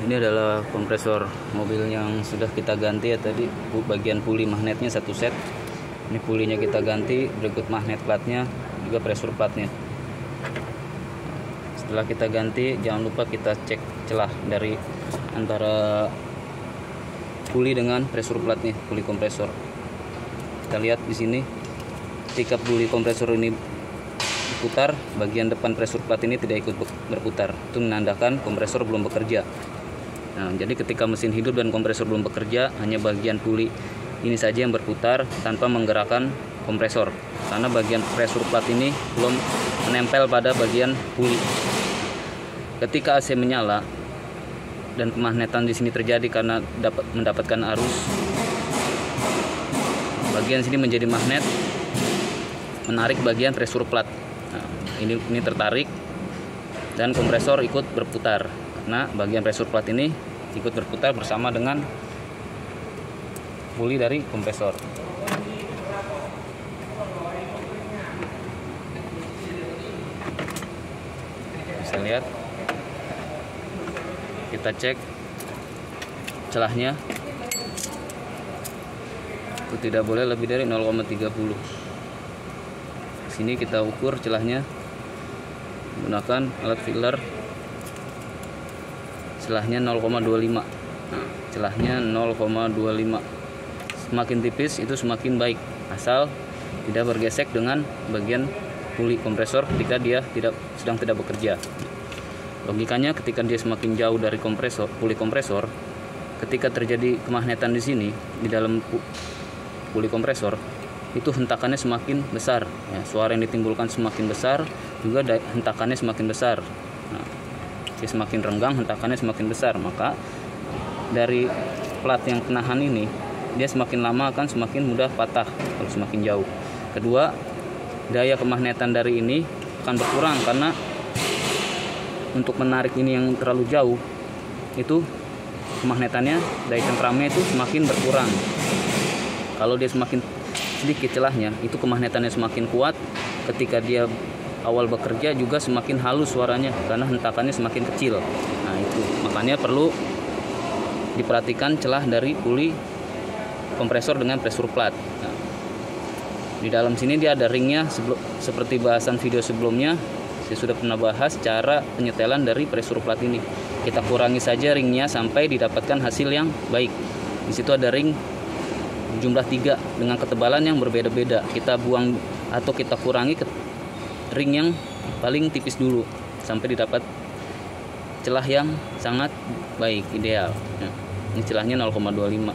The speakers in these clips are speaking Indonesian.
Ini adalah kompresor mobil yang sudah kita ganti ya tadi. Bagian puli magnetnya satu set. Ini pulinya kita ganti, berikut magnet platnya, juga pressure platnya. Setelah kita ganti, jangan lupa kita cek celah dari antara puli dengan pressure platnya, puli kompresor. Kita lihat di sini, ketika puli kompresor ini berputar, bagian depan pressure plat ini tidak ikut berputar. Itu menandakan kompresor belum bekerja. Nah, jadi ketika mesin hidup dan kompresor belum bekerja, hanya bagian puli ini saja yang berputar tanpa menggerakkan kompresor, karena bagian pressure plat ini belum menempel pada bagian puli. Ketika AC menyala dan kemagnetan di sini terjadi karena mendapatkan arus, bagian sini menjadi magnet, menarik bagian pressure plat. Nah, ini tertarik dan kompresor ikut berputar. Nah, bagian pressure plat ini ikut berputar bersama dengan puli dari kompresor. Bisa lihat, kita cek celahnya, itu tidak boleh lebih dari 0,30. Sini kita ukur celahnya menggunakan alat filler. Celahnya 0,25. Nah, celahnya 0,25. Semakin tipis itu semakin baik, asal tidak bergesek dengan bagian puli kompresor ketika dia sedang tidak bekerja. Logikanya, ketika dia semakin jauh dari puli kompresor, ketika terjadi kemagnetan di sini di dalam puli kompresor, itu hentakannya semakin besar. Ya, suara yang ditimbulkan semakin besar, juga hentakannya semakin besar. Nah, semakin renggang, hentakannya semakin besar. Maka dari plat yang penahan ini, dia semakin lama akan semakin mudah patah kalau semakin jauh. Kedua, daya kemagnetan dari ini akan berkurang, karena untuk menarik ini yang terlalu jauh, itu kemagnetannya, daya cengkramnya itu semakin berkurang. Kalau dia semakin sedikit celahnya, itu kemagnetannya semakin kuat. Ketika dia awal bekerja juga semakin halus suaranya, karena hentakannya semakin kecil. Nah, itu makanya perlu diperhatikan celah dari puli kompresor dengan pressure plat. Nah, di dalam sini dia ada ringnya, seperti bahasan video sebelumnya saya sudah pernah bahas cara penyetelan dari pressure plat ini. Kita kurangi saja ringnya sampai didapatkan hasil yang baik. Di situ ada ring jumlah 3 dengan ketebalan yang berbeda-beda. Kita buang atau kita kurangi ring yang paling tipis dulu sampai didapat celah yang sangat baik, ideal. Nah, ini celahnya 0,25.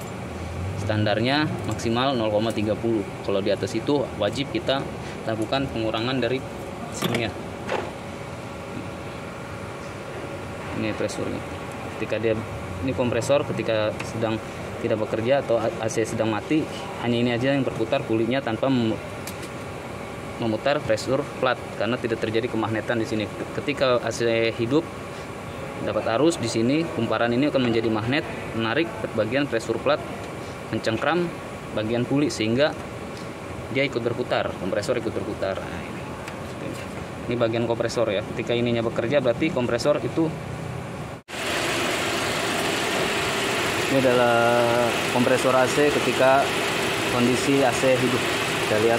Standarnya maksimal 0,30. Kalau di atas itu wajib kita lakukan pengurangan dari mesinnya. Ini pressurnya. Ketika ini kompresor ketika sedang tidak bekerja atau AC sedang mati, hanya ini aja yang berputar pulinya tanpa memutar pressure plat, karena tidak terjadi kemagnetan di sini. Ketika AC hidup dapat arus di sini, kumparan ini akan menjadi magnet, menarik bagian pressure plat, mencengkram bagian puli sehingga dia ikut berputar, kompresor ikut berputar. Nah, ini bagian kompresor ya. Ketika ininya bekerja berarti kompresor itu. Ini adalah kompresor AC ketika kondisi AC hidup. Kita lihat.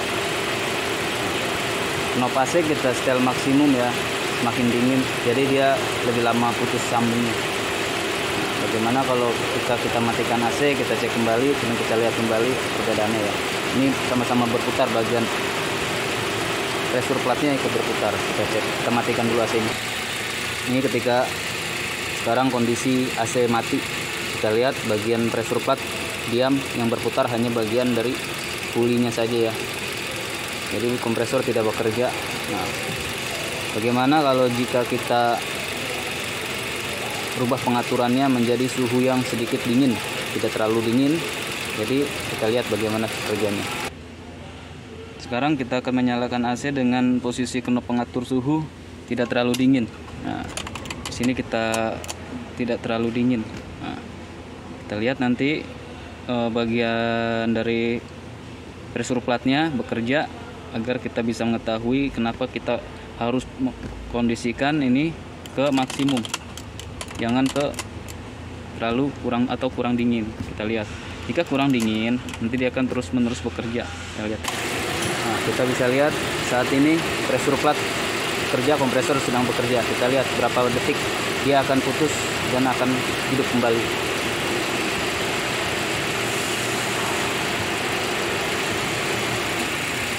Knob AC kita setel maksimum ya, semakin dingin, jadi dia lebih lama putus sambungnya. Nah, bagaimana kalau kita matikan AC, kita cek kembali, kemudian kita lihat kembali perbedaannya ya. Ini sama-sama berputar, bagian pressure platnya ikut berputar. Kita cek, kita matikan dulu AC-nya. Ini ketika sekarang kondisi AC mati, kita lihat bagian pressure plat diam, yang berputar hanya bagian dari pulinya saja ya. Jadi kompresor tidak bekerja. Nah, bagaimana kalau jika kita rubah pengaturannya menjadi suhu yang sedikit dingin, tidak terlalu dingin. Jadi kita lihat bagaimana kerjanya. Sekarang kita akan menyalakan AC dengan posisi knob pengatur suhu tidak terlalu dingin. Nah, di sini kita tidak terlalu dingin. Nah, kita lihat nanti bagian dari pressure platnya bekerja, agar kita bisa mengetahui kenapa kita harus kondisikan ini ke maksimum, jangan ke terlalu kurang dingin. Kita lihat, jika kurang dingin nanti dia akan terus-menerus bekerja. Kita lihat. Nah, kita bisa lihat saat ini pressure plate kerja, kompresor sedang bekerja. Kita lihat berapa detik dia akan putus dan akan hidup kembali.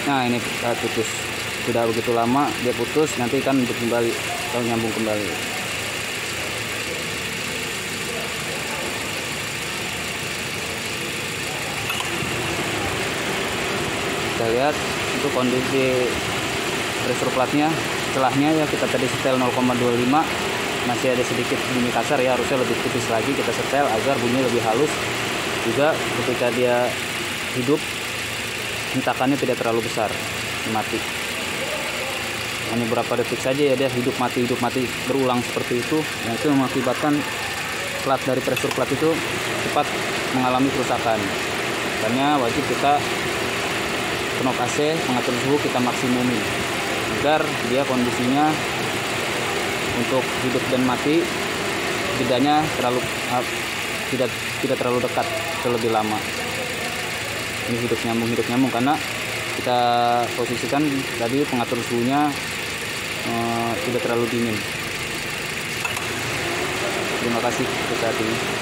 Nah, ini saat putus, sudah begitu lama dia putus, nanti kan hidup kembali atau nyambung kembali. Kita lihat untuk kondisi pressure plate-nya, celahnya ya kita tadi setel 0,25, masih ada sedikit bunyi kasar ya, harusnya lebih tipis lagi kita setel agar bunyi lebih halus. Juga ketika dia hidup, hentakannya tidak terlalu besar, mati. Hanya beberapa detik saja ya dia hidup mati berulang seperti itu. Yang itu mengakibatkan plat dari pressure plate itu cepat mengalami kerusakan. Makanya wajib kita knob AC, pengatur suhu kita maksimumin agar dia kondisinya untuk hidup dan mati bedanya tidak terlalu dekat atau lebih lama. Ini hidup nyambung karena kita posisikan tadi pengatur suhunya tidak terlalu dingin. Terima kasih untuk saat ini.